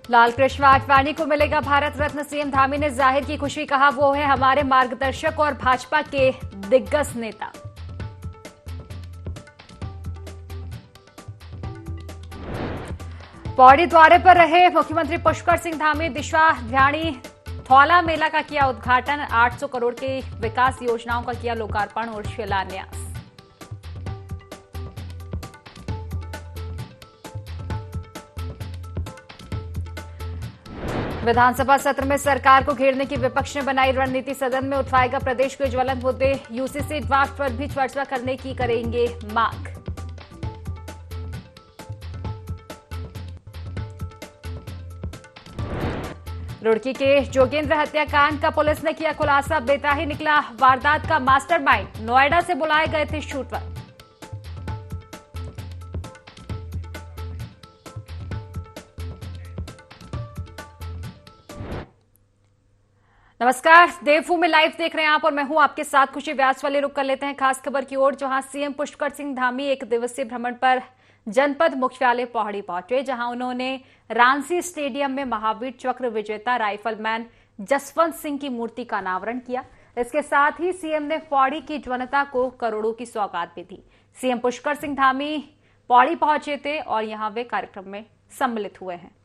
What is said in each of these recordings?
लाल कृष्ण आडवाणी को मिलेगा भारत रत्न। सीएम धामी ने जाहिर की खुशी, कहा वो है हमारे मार्गदर्शक और भाजपा के दिग्गज नेता। पौड़ी दौरे पर रहे मुख्यमंत्री पुष्कर सिंह धामी। दिशा ध्यानी थौला मेला का किया उद्घाटन। 800 करोड़ की विकास योजनाओं का किया लोकार्पण और शिलान्यास। विधानसभा सत्र में सरकार को घेरने की विपक्ष ने बनाई रणनीति। सदन में उठाएगा प्रदेश के ज्वलंत मुद्दे। यूसीसी ड्राफ्ट पर भी चर्चा करने की करेंगे मांग। रुड़की के जोगेंद्र हत्याकांड का पुलिस ने किया खुलासा। बेताही निकला वारदात का मास्टरमाइंड। नोएडा से बुलाए गए थे शूटर। नमस्कार, देवभूमि लाइव देख रहे हैं आप और मैं हूं आपके साथ खुशी व्यास। वाले रुक कर लेते हैं खास खबर की ओर, जहां सीएम पुष्कर सिंह धामी एक दिवसीय भ्रमण पर जनपद मुख्यालय पौड़ी पहुंचे, जहां उन्होंने रांसी स्टेडियम में महावीर चक्र विजेता राइफलमैन जसवंत सिंह की मूर्ति का अनावरण किया। इसके साथ ही सीएम ने पौड़ी की जनता को करोड़ों की सौगात भी दी। सीएम पुष्कर सिंह धामी पौड़ी पहुंचे थे और यहां वे कार्यक्रम में सम्मिलित हुए हैं।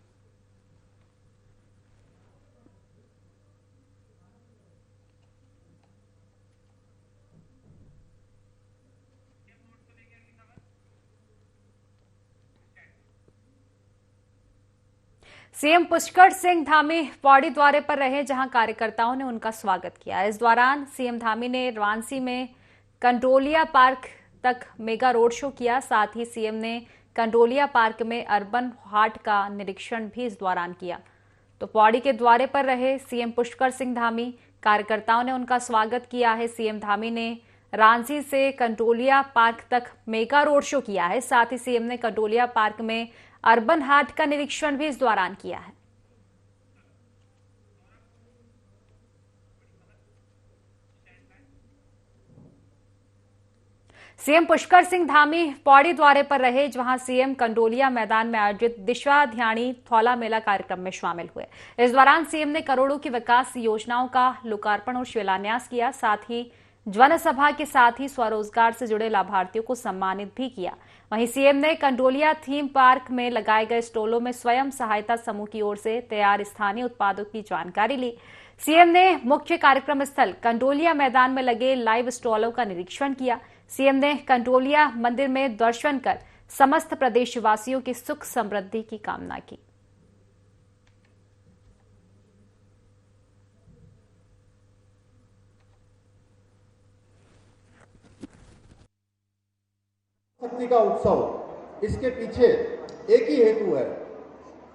सीएम पुष्कर सिंह धामी पौड़ी दौरे पर रहे, जहां कार्यकर्ताओं ने उनका स्वागत किया। इस दौरान सीएम धामी ने रांसी में कंडोलिया पार्क तक मेगा रोड शो किया। साथ ही सीएम ने कंडोलिया पार्क में अर्बन हाट का निरीक्षण भी इस दौरान किया। तो पौड़ी के दौरे पर रहे सीएम पुष्कर सिंह धामी, कार्यकर्ताओं ने उनका स्वागत किया है। सीएम धामी ने रांसी से कंडोलिया पार्क तक मेगा रोड शो किया है। साथ ही सीएम ने कंडोलिया पार्क में अर्बन हाट का निरीक्षण भी इस दौरान किया है। सीएम पुष्कर सिंह धामी पौड़ी दौरे पर रहे, जहां सीएम कंडोलिया मैदान में आयोजित दिशा ध्यानी थौला मेला कार्यक्रम में शामिल हुए। इस दौरान सीएम ने करोड़ों की विकास योजनाओं का लोकार्पण और शिलान्यास किया। साथ ही जनसभा के साथ ही स्वरोजगार से जुड़े लाभार्थियों को सम्मानित भी किया। वहीं सीएम ने कंडोलिया थीम पार्क में लगाए गए स्टॉलों में स्वयं सहायता समूह की ओर से तैयार स्थानीय उत्पादों की जानकारी ली। सीएम ने मुख्य कार्यक्रम स्थल कंडोलिया मैदान में लगे लाइव स्टॉलों का निरीक्षण किया। सीएम ने कंडोलिया मंदिर में दर्शन कर समस्त प्रदेशवासियों की सुख समृद्धि की कामना की। शक्ति का उत्सव, इसके पीछे एक ही हेतु है।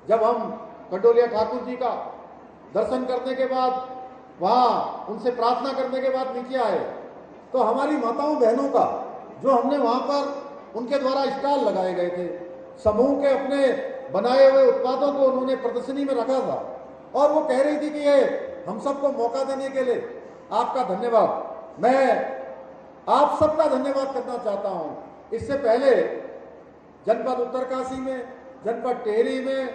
जब हम कंडोलिया ठाकुर जी का दर्शन करने के बाद, वहां उनसे प्रार्थना करने के बाद नीचे आए, तो हमारी माताओं बहनों का जो हमने वहां पर उनके द्वारा स्टॉल लगाए गए थे, समूह के अपने बनाए हुए उत्पादों को उन्होंने प्रदर्शनी में रखा था और वो कह रही थी कि ये हम सबको मौका देने के लिए आपका धन्यवाद। मैं आप सबका धन्यवाद करना चाहता हूं। इससे पहले जनपद उत्तरकाशी में, जनपद टेहरी में,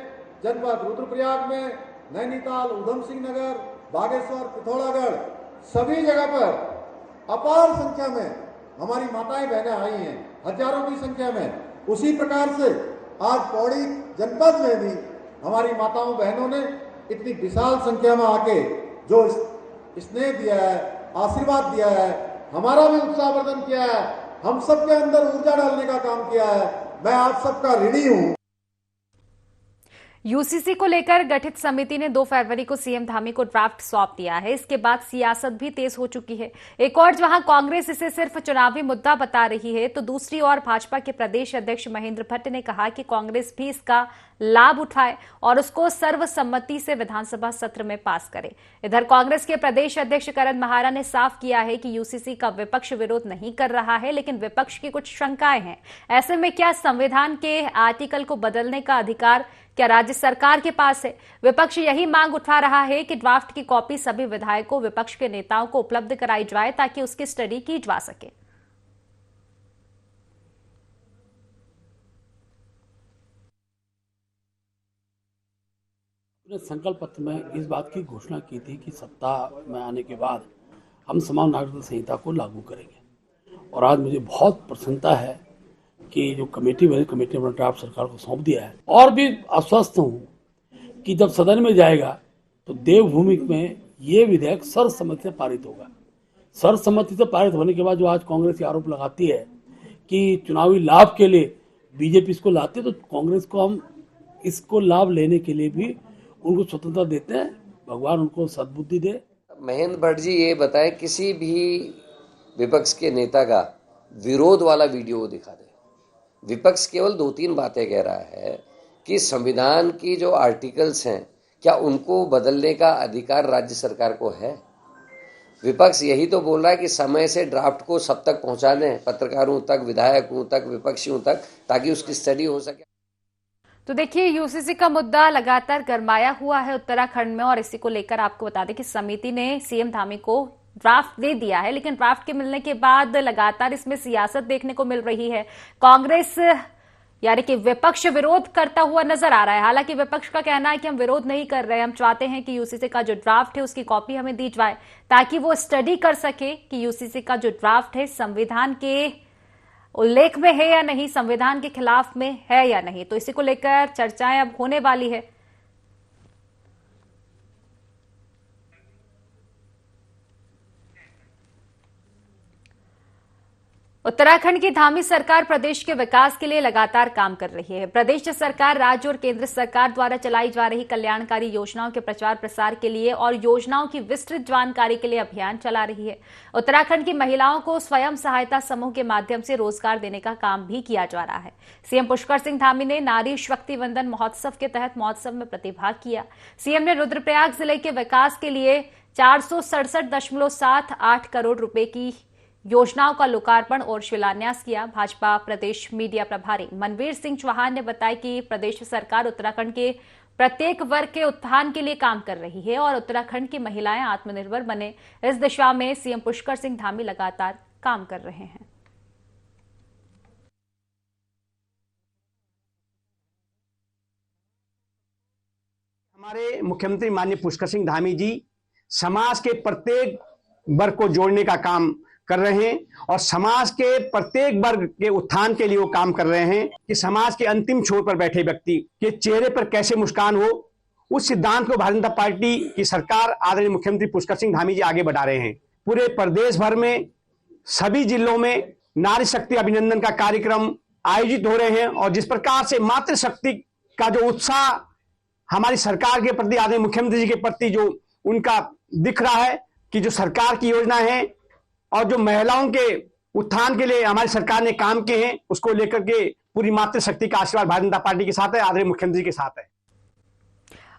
जनपद रुद्रप्रयाग में, नैनीताल, उधम सिंह नगर, बागेश्वर, पिथौरागढ़, सभी जगह पर अपार संख्या में हमारी माताएं बहनें आई हैं, हजारों की संख्या में। उसी प्रकार से आज पौड़ी जनपद में भी हमारी माताओं बहनों ने इतनी विशाल संख्या में आके जो स्नेह दिया है, आशीर्वाद दिया है, हमारा भी उत्साहवर्धन किया है, हम सबके अंदर ऊर्जा डालने का काम किया है। मैं आप सबका ऋणी हूं। यूसीसी को लेकर गठित समिति ने 2 फरवरी को सीएम धामी को ड्राफ्ट सौंप दिया है। इसके बाद सियासत भी तेज हो चुकी है। एक और जहां कांग्रेस इसे सिर्फ चुनावी मुद्दा बता रही है, तो दूसरी ओर भाजपा के प्रदेश अध्यक्ष महेंद्र भट्ट ने कहा कि कांग्रेस भी इसका लाभ उठाए और उसको सर्वसम्मति से विधानसभा सत्र में पास करे। इधर कांग्रेस के प्रदेश अध्यक्ष करण महारा ने साफ किया है कि यूसीसी का विपक्ष विरोध नहीं कर रहा है, लेकिन विपक्ष की कुछ शंकाएं हैं। ऐसे में क्या संविधान के आर्टिकल को बदलने का अधिकार क्या राज्य सरकार के पास है? विपक्ष यही मांग उठा रहा है कि ड्राफ्ट की कॉपी सभी विधायकों, विपक्ष के नेताओं को उपलब्ध कराई जाए ताकि उसकी स्टडी की जा सके। अपने संकल्प पत्र में इस बात की घोषणा की थी कि सत्ता में आने के बाद हम समान नागरिकता संहिता को लागू करेंगे। और आज मुझे बहुत प्रसन्नता है कि जो कमेटी बनी, कमेटी ने अपना ड्राफ्ट सरकार को सौंप दिया है। और भी आश्वस्त हूँ कि जब सदन में जाएगा तो देवभूमि में ये विधेयक सर्वसम्मति से पारित होगा। सर्वसम्मति से पारित होने के बाद जो आज कांग्रेस ये आरोप लगाती है कि चुनावी लाभ के लिए बीजेपी इसको लाती है, तो कांग्रेस को हम इसको लाभ लेने के लिए भी उनको स्वतंत्रता देते हैं। भगवान उनको सद्बुद्धि दे। महेंद्र भट्ट जी ये बताएं, किसी भी विपक्ष के नेता का विरोध वाला वीडियो दिखा दे। विपक्ष केवल 2-3 बातें कह रहा है कि संविधान की जो आर्टिकल्स हैं क्या उनको बदलने का अधिकार राज्य सरकार को है। विपक्ष यही तो बोल रहा है कि समय से ड्राफ्ट को सब तक पहुंचा दें, पत्रकारों तक, विधायकों तक, विपक्षियों तक, ताकि उसकी स्टडी हो सके। तो देखिए, यूसीसी का मुद्दा लगातार गरमाया हुआ है उत्तराखंड में, और इसी को लेकर आपको बता दें कि समिति ने सीएम धामी को ड्राफ्ट दे दिया है, लेकिन ड्राफ्ट के मिलने के बाद लगातार इसमें सियासत देखने को मिल रही है। कांग्रेस यानी कि विपक्ष विरोध करता हुआ नजर आ रहा है। हालांकि विपक्ष का कहना है कि हम विरोध नहीं कर रहे हैं, हम चाहते हैं कि यूसीसी का जो ड्राफ्ट है उसकी कॉपी हमें दी जाए ताकि वो स्टडी कर सके कि यूसीसी का जो ड्राफ्ट है संविधान के उल्लेख में है या नहीं, संविधान के खिलाफ में है या नहीं। तो इसी को लेकर चर्चाएं अब होने वाली है। उत्तराखंड की धामी सरकार प्रदेश के विकास के लिए लगातार काम कर रही है। प्रदेश सरकार राज्य और केंद्र सरकार द्वारा चलाई जा रही कल्याणकारी योजनाओं के प्रचार प्रसार के लिए और योजनाओं की विस्तृत जानकारी के लिए अभियान चला रही है। उत्तराखंड की महिलाओं को स्वयं सहायता समूह के माध्यम से रोजगार देने का काम भी किया जा रहा है। सीएम पुष्कर सिंह धामी ने नारी शक्ति वंदन महोत्सव के तहत महोत्सव में प्रतिभाग किया। सीएम ने रुद्रप्रयाग जिले के विकास के लिए 467.78 करोड़ रुपए की योजनाओं का लोकार्पण और शिलान्यास किया। भाजपा प्रदेश मीडिया प्रभारी मनवीर सिंह चौहान ने बताया कि प्रदेश सरकार उत्तराखंड के प्रत्येक वर्ग के उत्थान के लिए काम कर रही है और उत्तराखंड की महिलाएं आत्मनिर्भर बने, इस दिशा में सीएम पुष्कर सिंह धामी लगातार काम कर रहे हैं। हमारे मुख्यमंत्री माननीय पुष्कर सिंह धामी जी समाज के प्रत्येक वर्ग को जोड़ने का काम कर रहे हैं और समाज के प्रत्येक वर्ग के उत्थान के लिए वो काम कर रहे हैं कि समाज के अंतिम छोर पर बैठे व्यक्ति के चेहरे पर कैसे मुस्कान हो, उस सिद्धांत को भारतीय जनता पार्टी की सरकार आदरणीय मुख्यमंत्री पुष्कर सिंह धामी जी आगे बढ़ा रहे हैं। पूरे प्रदेश भर में सभी जिलों में नारी शक्ति अभिनंदन का कार्यक्रम आयोजित हो रहे हैं और जिस प्रकार से मातृशक्ति का जो उत्साह हमारी सरकार के प्रति, आदरणीय मुख्यमंत्री जी के प्रति जो उनका दिख रहा है कि जो सरकार की योजना है और जो महिलाओं के उत्थान के लिए हमारी सरकार ने काम किए हैं, उसको लेकर के पूरी मातृशक्ति का आशीर्वाद भारतीय जनता पार्टी के साथ है, आदरणीय मुख्यमंत्री के साथ है।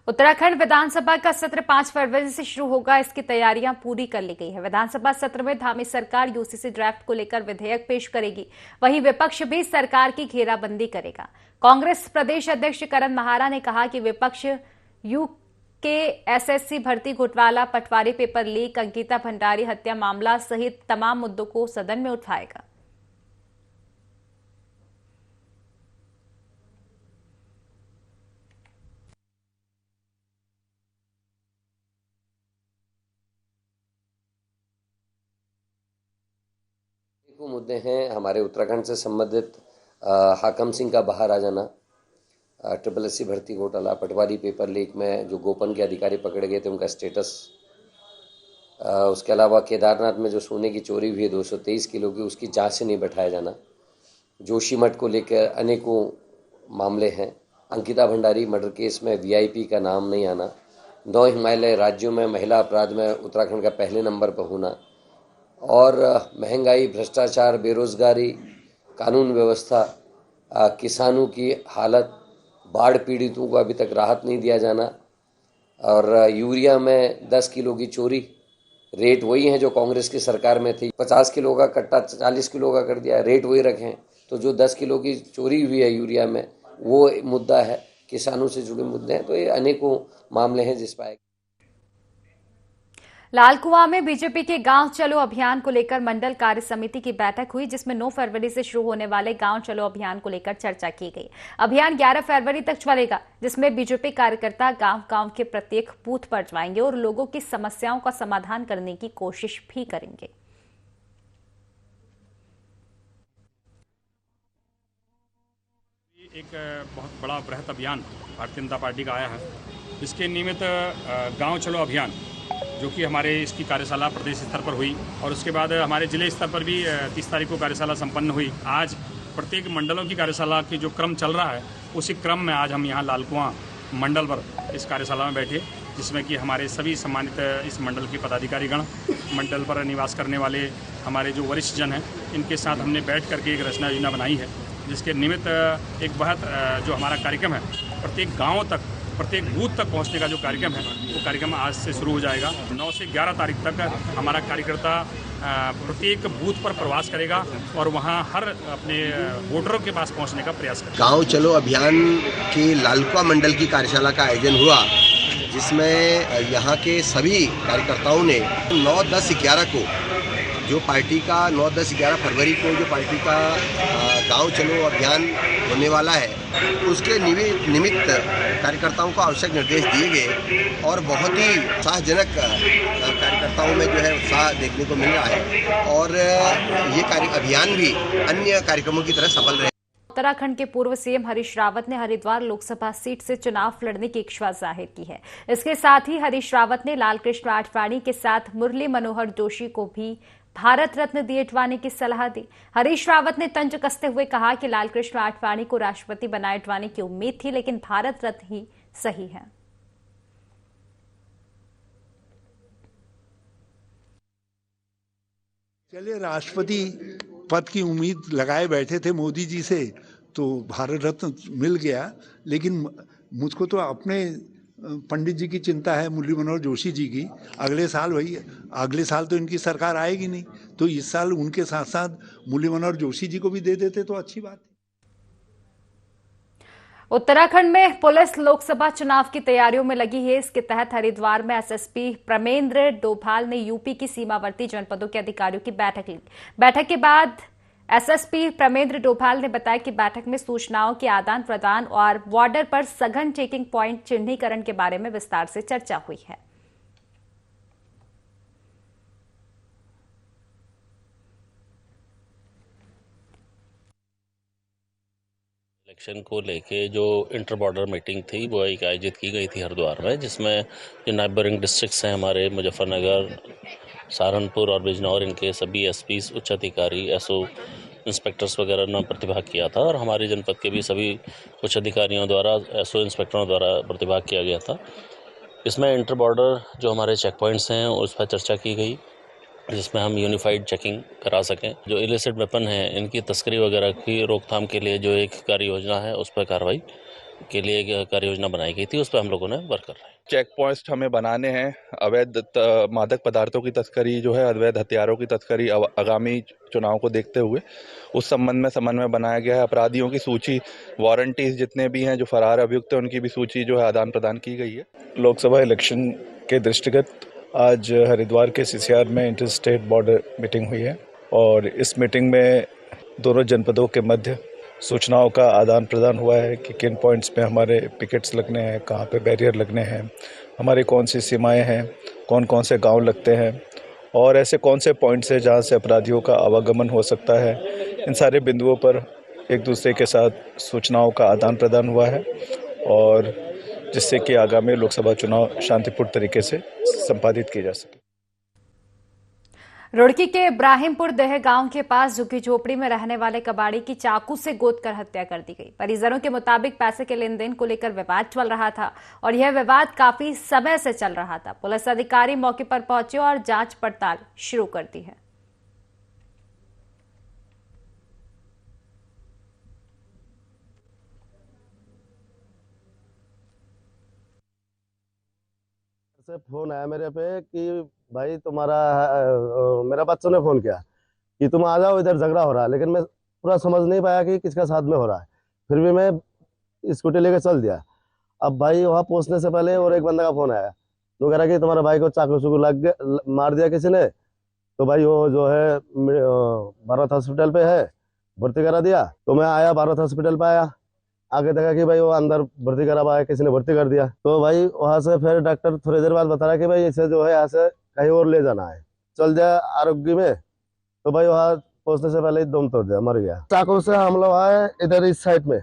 उत्तराखंड विधानसभा का सत्र 5 फरवरी से शुरू होगा, इसकी तैयारियां पूरी कर ली गई है। विधानसभा सत्र में धामी सरकार यूसीसी ड्राफ्ट को लेकर विधेयक पेश करेगी, वहीं विपक्ष भी सरकार की घेराबंदी करेगा। कांग्रेस प्रदेश अध्यक्ष करण महारा ने कहा कि विपक्ष के एसएससी भर्ती घोटाला, पटवारी पेपर लीक, अंकिता भंडारी हत्या मामला सहित तमाम मुद्दों को सदन में उठाएगा। मुद्दे हैं हमारे उत्तराखंड से संबंधित, हाकम सिंह का बाहर आ जाना, SSC भर्ती घोटाला, पटवारी पेपर लीक में जो गोपन के अधिकारी पकड़े गए थे उनका स्टेटस, उसके अलावा केदारनाथ में जो सोने की चोरी हुई है 223 किलो की, उसकी जांच से नहीं बैठाया जाना, जोशीमठ को लेकर अनेकों मामले हैं, अंकिता भंडारी मर्डर केस में VIP का नाम नहीं आना, 9 हिमालय राज्यों में महिला अपराध में उत्तराखंड का पहले नंबर पर होना, और महंगाई, भ्रष्टाचार, बेरोजगारी, कानून व्यवस्था, किसानों की हालत, बाढ़ पीड़ितों को अभी तक राहत नहीं दिया जाना, और यूरिया में 10 किलो की चोरी, रेट वही है जो कांग्रेस की सरकार में थी, 50 किलो का कट्टा 40 किलो का कर दिया, रेट वही रखें, तो जो 10 किलो की चोरी हुई है यूरिया में वो मुद्दा है, किसानों से जुड़े मुद्दे हैं, तो ये अनेकों मामले हैं जिस पर लालकुआं में बीजेपी के गांव चलो अभियान को लेकर मंडल कार्य समिति की बैठक हुई, जिसमें 9 फरवरी से शुरू होने वाले गांव चलो अभियान को लेकर चर्चा की गई। अभियान 11 फरवरी तक चलेगा, जिसमें बीजेपी कार्यकर्ता गांव-गांव के प्रत्येक बूथ पर जाएंगे और लोगों की समस्याओं का समाधान करने की कोशिश भी करेंगे। एक बहुत बड़ा बृहत अभियान भारतीय जनता पार्टी का आया है। इसके निमित्त गांव चलो अभियान, जो कि हमारे इसकी कार्यशाला प्रदेश स्तर पर हुई और उसके बाद हमारे जिले स्तर पर भी 30 तारीख को कार्यशाला संपन्न हुई। आज प्रत्येक मंडलों की कार्यशाला की जो क्रम चल रहा है, उसी क्रम में आज हम यहाँ लालकुआं मंडल पर इस कार्यशाला में बैठे, जिसमें कि हमारे सभी सम्मानित इस मंडल के पदाधिकारीगण, मंडल पर निवास करने वाले हमारे जो वरिष्ठ जन हैं, इनके साथ हमने बैठ करके एक रचना योजना बनाई है, जिसके निमित्त एक बहुत जो हमारा कार्यक्रम है, प्रत्येक गाँव तक, प्रत्येक बूथ तक पहुंचने का जो कार्यक्रम है, वो कार्यक्रम आज से शुरू हो जाएगा। 9 से 11 तारीख तक हमारा कार्यकर्ता प्रत्येक बूथ पर प्रवास करेगा और वहां हर अपने वोटरों के पास पहुंचने का प्रयास करेगा। गांव चलो अभियान के लालकुआं मंडल की कार्यशाला का आयोजन हुआ, जिसमें यहाँ के सभी कार्यकर्ताओं ने 9, 10, 11 को जो पार्टी का 9, 10, 11 फरवरी को जो पार्टी का गांव चलो अभियान होने वाला है, उसके निमित्त कार्यकर्ताओं को आवश्यक निर्देश दिए गए और बहुत ही उत्साहजनक कार्यकर्ताओं में जो है उत्साह देखने को मिल रहा है और ये अभियान भी अन्य कार्यक्रमों की तरह सफल रहे। उत्तराखंड के पूर्व सीएम हरीश रावत ने हरिद्वार लोकसभा सीट से चुनाव लड़ने की इच्छा जाहिर की है। इसके साथ ही हरीश रावत ने लालकृष्ण आडवाणी के साथ मुरली मनोहर जोशी को भी भारत रत्न दिलवाने की सलाह दी। हरीश रावत ने तंज कसते हुए कहा कि लालकृष्ण आडवाणी को राष्ट्रपति बनाने की उम्मीद थी, लेकिन भारत रत्न ही सही है। चलिए, राष्ट्रपति पद की उम्मीद लगाए बैठे थे मोदी जी से, तो भारत रत्न मिल गया, लेकिन मुझको तो अपने पंडित जी की चिंता है, मुरली मनोहर जोशी जी की। अगले साल तो इनकी सरकार आएगी नहीं, तो इस साल उनके साथ साथ मुरली मनोहर जोशी जी को भी दे देते तो अच्छी बात है। उत्तराखंड में पुलिस लोकसभा चुनाव की तैयारियों में लगी है। इसके तहत हरिद्वार में एसएसपी प्रमेंद्र डोभाल ने यूपी की सीमावर्ती जनपदों के अधिकारियों की बैठक ली। बैठक के बाद एसएसपी प्रमेंद्र डोभाल ने बताया कि बैठक में सूचनाओं के आदान प्रदान और बॉर्डर पर सघन चेकिंग प्वाइंट चिन्हीकरण के बारे में विस्तार से चर्चा हुई है। इलेक्शन को लेके जो इंटर बॉर्डर मीटिंग थी, वो एक आयोजित की गई थी हरिद्वार में, जिसमें जो नाइबरिंग डिस्ट्रिक्ट्स हैं हमारे मुजफ्फरनगर, सहारनपुर और बिजनौर, इनके सभी एसपीज, उच्च अधिकारी, एसओ, इंस्पेक्टर्स वगैरह ने प्रतिभाग किया था और हमारे जनपद के भी सभी उच्च अधिकारियों द्वारा, एसओ, इंस्पेक्टरों द्वारा प्रतिभाग किया गया था। इसमें इंटर बॉर्डर जो हमारे चेक पॉइंट्स हैं उस पर चर्चा की गई, जिसमें हम यूनिफाइड चेकिंग करा सकें। जो इलिसिट वेपन है, इनकी तस्करी वगैरह की रोकथाम के लिए जो एक कार्य योजना है, उस पर कार्रवाई के लिए एक कार्य योजना बनाई गई थी, उस पर हम लोगों ने वर्क कर रहे हैं। चेक पॉइंट्स हमें बनाने हैं। अवैध मादक पदार्थों की तस्करी जो है, अवैध हथियारों की तस्करी आगामी चुनाव को देखते हुए उस संबंध में समन्वय बनाया गया है। अपराधियों की सूची, वारंटीज जितने भी हैं जो फरार अभियुक्त हैं, उनकी भी सूची जो है आदान प्रदान की गई है। लोकसभा इलेक्शन के दृष्टिगत आज हरिद्वार के सीसीआर में इंटर स्टेट बॉर्डर मीटिंग हुई है और इस मीटिंग में दोनों जनपदों के मध्य सूचनाओं का आदान प्रदान हुआ है कि किन पॉइंट्स पे हमारे पिकेट्स लगने हैं, कहाँ पे बैरियर लगने हैं, हमारी कौन सी सीमाएं हैं, कौन कौन से गांव लगते हैं और ऐसे कौन से पॉइंट्स हैं जहाँ से अपराधियों का आवागमन हो सकता है। इन सारे बिंदुओं पर एक दूसरे के साथ सूचनाओं का आदान प्रदान हुआ है और जिससे कि आगामी लोकसभा चुनाव शांतिपूर्ण तरीके से संपादित किए जा सके। रुड़की के इब्राहिमपुर देह गांव के पास झुग्गी झोपड़ी में रहने वाले कबाड़ी की चाकू से गोद कर हत्या कर दी गई। परिजनों के मुताबिक पैसे के लेन देन को लेकर विवाद चल रहा था और यह विवाद काफी समय से चल रहा था। पुलिस अधिकारी मौके पर पहुंचे और जांच पड़ताल शुरू कर दी है। से फोन आया मेरे पे कि भाई तुम्हारा मेरा बच्चों ने फोन किया कि तुम आ जाओ, इधर झगड़ा हो रहा है, लेकिन मैं पूरा समझ नहीं पाया कि किसका साथ में हो रहा है। फिर भी मैं स्कूटी लेकर चल दिया। अब भाई वहाँ पहुँचने से पहले और एक बंदा का फोन आया तो कह रहा कि तुम्हारे भाई को चाकू चूकू मार दिया किसी ने, तो भाई वो जो है भारत हॉस्पिटल पे है, भर्ती करा दिया। तो मैं आया भारत हॉस्पिटल पे, आया आगे देखा कि भाई वो अंदर भर्ती करा हुआ है, किसी ने भर्ती कर दिया। तो भाई वहां से फिर डॉक्टर थोड़ी देर बाद बता रहा कि भाई इसे जो है यहाँ से कहीं और ले जाना है, चल जाए आरोग्य में। तो भाई वहां पहुंचने से पहले ही दम तोड़ दिया, मर गया। चाकू से हमला हुआ है इधर इस साइड में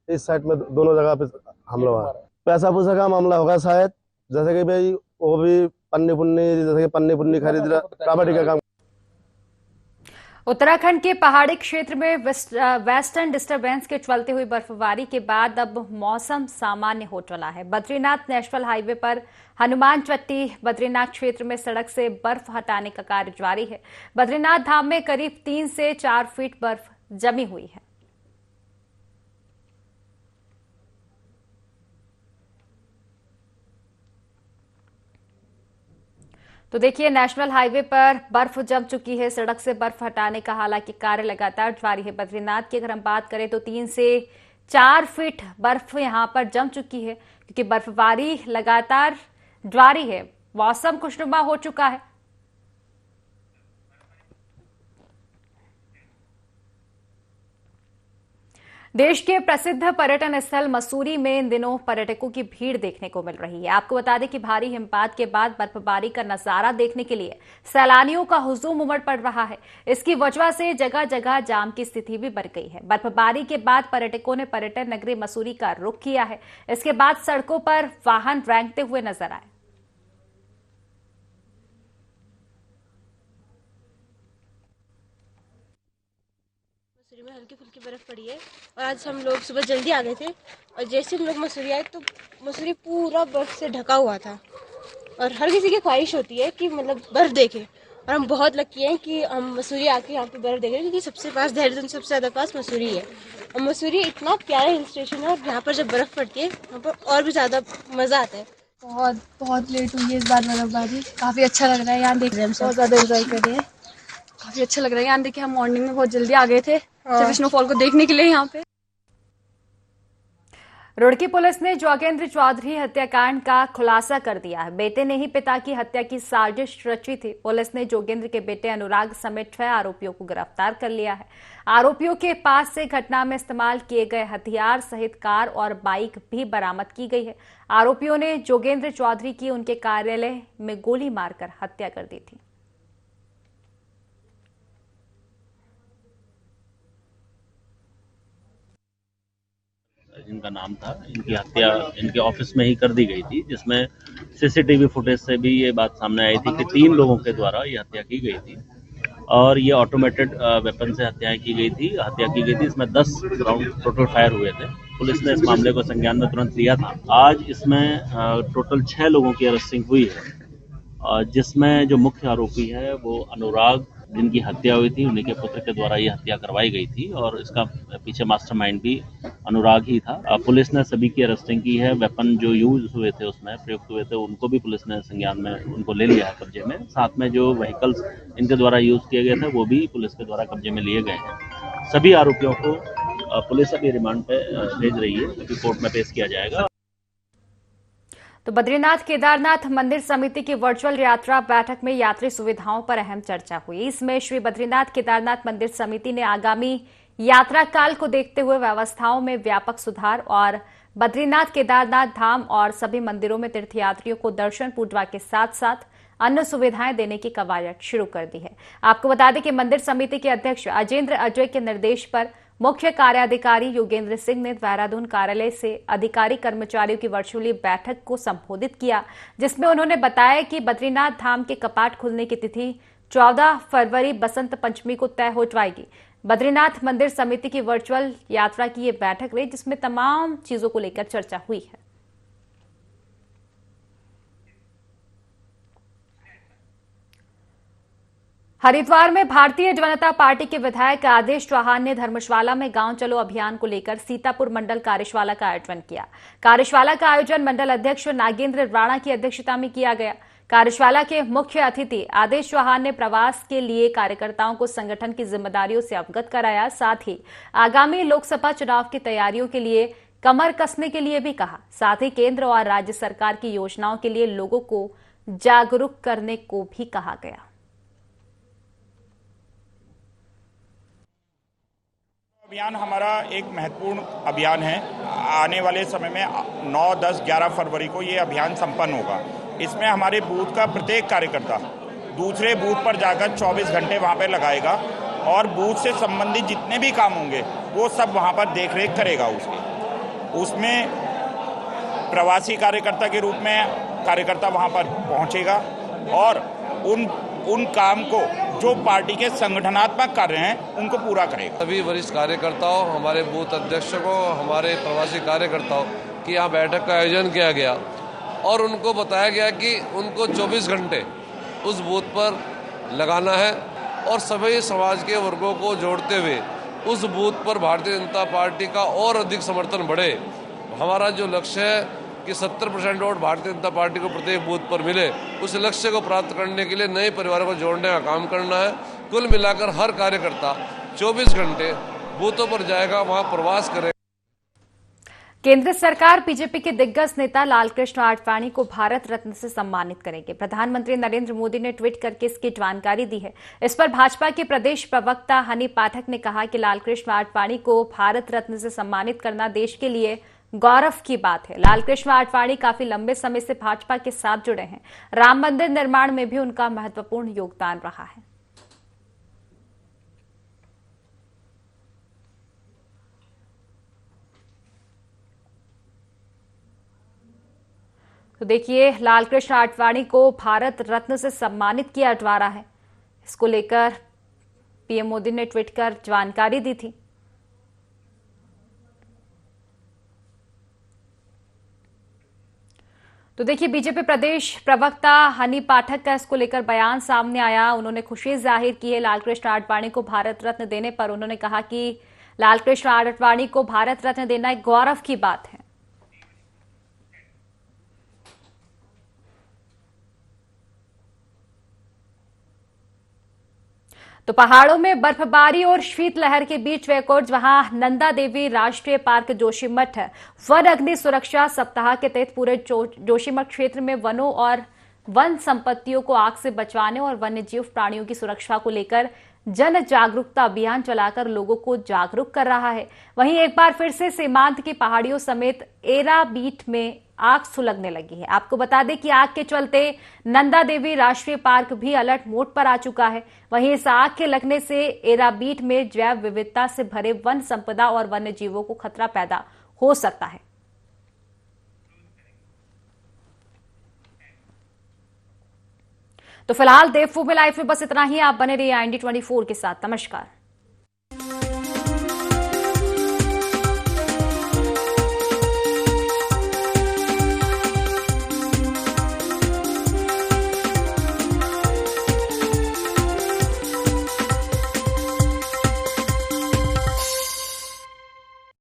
दोनों जगह पे हमला हुआ है। पैसा पूसा का मामला होगा शायद, जैसे कि भाई वो भी पन्नी पुन्नी खरीद रहा, प्रॉपर्टी का काम। उत्तराखंड के पहाड़ी क्षेत्र में वेस्टर्न डिस्टरबेंस के चलते हुई बर्फबारी के बाद अब मौसम सामान्य हो चला है। बद्रीनाथ नेशनल हाईवे पर हनुमान चट्टी बद्रीनाथ क्षेत्र में सड़क से बर्फ हटाने का कार्य जारी है। बद्रीनाथ धाम में करीब 3 से 4 फीट बर्फ जमी हुई है। तो देखिए, नेशनल हाईवे पर बर्फ जम चुकी है। सड़क से बर्फ हटाने का हालांकि कार्य लगातार जारी है। बद्रीनाथ की अगर हम बात करें तो 3 से 4 फीट बर्फ यहां पर जम चुकी है, क्योंकि बर्फबारी लगातार जारी है। मौसम खुशनुमा हो चुका है। देश के प्रसिद्ध पर्यटन स्थल मसूरी में इन दिनों पर्यटकों की भीड़ देखने को मिल रही है। आपको बता दें कि भारी हिमपात के बाद बर्फबारी का नजारा देखने के लिए सैलानियों का हुजूम उमड़ पड़ रहा है। इसकी वजह से जगह जगह जाम की स्थिति भी बढ़ गई है। बर्फबारी के बाद पर्यटकों ने पर्यटन नगरी मसूरी का रुख किया है। इसके बाद सड़कों पर वाहन रेंगते हुए नजर आए। मसूरी में हल्की फुल्की बर्फ पड़ी है और आज हम लोग सुबह जल्दी आ गए थे और जैसे हम लोग मसूरी आए तो मसूरी पूरा बर्फ से ढका हुआ था। और हर किसी की ख्वाहिश होती है कि मतलब बर्फ देखें, और हम बहुत लकी हैं कि हम मसूरी आके यहाँ पे बर्फ देख रहे हैं, क्योंकि सबसे पास देहरादून सबसे ज़्यादा पास मसूरी है। और मसूरी इतना प्यारा हिल स्टेशन है और यहाँ पर जब बर्फ़ पड़ती है यहाँ पर और भी ज़्यादा मज़ा आता है। बहुत लेट हुई है इस बार बर्फबारी, काफ़ी अच्छा लग रहा है यहाँ देख रहे हैं, बहुत ज़्यादा एंजॉय कर रहे हैं, काफ़ी अच्छा लग रहा है यहाँ। देखिए, हम मॉर्निंग में बहुत जल्दी आ गए थे स्नोफॉल को देखने के लिए यहाँ पे। रुड़की पुलिस ने जोगेंद्र चौधरी हत्याकांड का खुलासा कर दिया है। बेटे ने ही पिता की हत्या की साजिश रची थी। पुलिस ने जोगेंद्र के बेटे अनुराग समेत 6 आरोपियों को गिरफ्तार कर लिया है। आरोपियों के पास से घटना में इस्तेमाल किए गए हथियार सहित कार और बाइक भी बरामद की गई है। आरोपियों ने जोगेंद्र चौधरी की उनके कार्यालय में गोली मारकर हत्या कर दी थी। जिनका नाम था, इनकी हत्या इनके ऑफिस में ही कर दी गई थी, जिसमें सीसीटीवी फुटेज से भी ये बात सामने आई थी कि 3 लोगों के द्वारा ये हत्या की गई थी और ये ऑटोमेटेड वेपन से हत्या की गई थी। इसमें 10 राउंड टोटल फायर हुए थे। पुलिस ने इस मामले को संज्ञान में तुरंत लिया था। आज इसमें टोटल 6 लोगों की अरेस्टिंग हुई है, जिसमें जो मुख्य आरोपी है वो अनुराग, जिनकी हत्या हुई थी, उन्हीं के पुत्र के द्वारा ये हत्या करवाई गई थी और इसका पीछे मास्टरमाइंड भी अनुराग ही था। पुलिस ने सभी की अरेस्टिंग की है। वेपन जो यूज हुए थे, उसमें प्रयुक्त हुए थे, उनको भी पुलिस ने संज्ञान में उनको ले लिया है कब्जे में। साथ में जो व्हीकल्स इनके द्वारा यूज किए गए थे वो भी पुलिस के द्वारा कब्जे में लिए गए हैं। सभी आरोपियों को पुलिस अभी रिमांड पे भेज रही है, अभी कोर्ट में पेश किया जाएगा। तो बद्रीनाथ केदारनाथ मंदिर समिति की वर्चुअल यात्रा बैठक में यात्री सुविधाओं पर अहम चर्चा हुई। इसमें श्री बद्रीनाथ केदारनाथ मंदिर समिति ने आगामी यात्रा काल को देखते हुए व्यवस्थाओं में व्यापक सुधार और बद्रीनाथ केदारनाथ धाम और सभी मंदिरों में तीर्थयात्रियों को दर्शन पूजा के साथ साथ अन्य सुविधाएं देने की कवायद शुरू कर दी है। आपको बता दें कि मंदिर समिति के अध्यक्ष अजेंद्र अजय के निर्देश पर मुख्य कार्याधिकारी योगेंद्र सिंह ने देहरादून कार्यालय से अधिकारी कर्मचारियों की वर्चुअली बैठक को संबोधित किया, जिसमें उन्होंने बताया कि बद्रीनाथ धाम के कपाट खुलने की तिथि 14 फरवरी बसंत पंचमी को तय हो जाएगी। बद्रीनाथ मंदिर समिति की वर्चुअल यात्रा की ये बैठक रही, जिसमें तमाम चीजों को लेकर चर्चा हुई है। हरिद्वार में भारतीय जनता पार्टी के विधायक आदेश चौहान ने धर्मशाला में गांव चलो अभियान को लेकर सीतापुर मंडल कार्यशाला का आयोजन किया। कार्यशाला का आयोजन मंडल अध्यक्ष नागेंद्र राणा की अध्यक्षता में किया गया। कार्यशाला के मुख्य अतिथि आदेश चौहान ने प्रवास के लिए कार्यकर्ताओं को संगठन की जिम्मेदारियों से अवगत कराया। साथ ही आगामी लोकसभा चुनाव की तैयारियों के लिए कमर कसने के लिए भी कहा। साथ ही केंद्र और राज्य सरकार की योजनाओं के लिए लोगों को जागरूक करने को भी कहा गया। अभियान हमारा एक महत्वपूर्ण अभियान है। आने वाले समय में 9, 10, 11 फरवरी को ये अभियान संपन्न होगा। इसमें हमारे बूथ का प्रत्येक कार्यकर्ता दूसरे बूथ पर जाकर 24 घंटे वहाँ पर लगाएगा और बूथ से संबंधित जितने भी काम होंगे वो सब वहाँ पर देखरेख करेगा। उसमें प्रवासी कार्यकर्ता के रूप में कार्यकर्ता वहाँ पर पहुँचेगा और उन काम को जो पार्टी के संगठनात्मक कार्य हैं उनको पूरा करेगा। सभी वरिष्ठ कार्यकर्ताओं, हमारे बूथ अध्यक्षों को, हमारे प्रवासी कार्यकर्ताओं की यहाँ बैठक का आयोजन किया गया और उनको बताया गया कि उनको 24 घंटे उस बूथ पर लगाना है और सभी समाज के वर्गों को जोड़ते हुए उस बूथ पर भारतीय जनता पार्टी का और अधिक समर्थन बढ़े। हमारा जो लक्ष्य है कि 70% वोट भारतीय जनता पार्टी को प्रत्येक बूथ पर मिले, उस लक्ष्य को प्राप्त करने के लिए नए परिवारों को जोड़ने का काम करना है। कुल मिलाकर हर कार्यकर्ता 24 घंटे बूथों पर जाएगा, वहां प्रवास करेगा। केंद्र सरकार बीजेपी के दिग्गज नेता लालकृष्ण आडवाणी को भारत रत्न से सम्मानित करेंगे। प्रधानमंत्री नरेंद्र मोदी ने ट्वीट करके इसकी जानकारी दी है। इस पर भाजपा के प्रदेश प्रवक्ता हनी पाठक ने कहा कि लालकृष्ण आडवाणी को भारत रत्न से सम्मानित करना देश के लिए गौरव की बात है। लालकृष्ण आडवाणी काफी लंबे समय से भाजपा के साथ जुड़े हैं। राम मंदिर निर्माण में भी उनका महत्वपूर्ण योगदान रहा है। तो देखिए, लालकृष्ण आडवाणी को भारत रत्न से सम्मानित किया जा रहा है। इसको लेकर पीएम मोदी ने ट्वीट कर जानकारी दी थी। तो देखिए, बीजेपी प्रदेश प्रवक्ता हनी पाठक का इसको लेकर बयान सामने आया। उन्होंने खुशी जाहिर की है लालकृष्ण आडवाणी को भारत रत्न देने पर। उन्होंने कहा कि लालकृष्ण आडवाणी को भारत रत्न देना एक गौरव की बात है। तो पहाड़ों में बर्फबारी और शीतलहर के बीच एक और जहां नंदा देवी राष्ट्रीय पार्क जोशीमठ वन अग्नि सुरक्षा सप्ताह के तहत पूरे जोशीमठ क्षेत्र में वनों और वन संपत्तियों को आग से बचाने और वन्यजीव प्राणियों की सुरक्षा को लेकर जन जागरूकता अभियान चलाकर लोगों को जागरूक कर रहा है। वहीं एक बार फिर से सीमांत की पहाड़ियों समेत एरा बीट में आग सुलगने लगी है। आपको बता दें कि आग के चलते नंदा देवी राष्ट्रीय पार्क भी अलर्ट मोड पर आ चुका है। वहीं इस आग के लगने से एरा बीट में जैव विविधता से भरे वन संपदा और वन्य जीवों को खतरा पैदा हो सकता है। तो फिलहाल देवभूमि लाइव में बस इतना ही। आप बने रहिए IND24 के साथ। नमस्कार।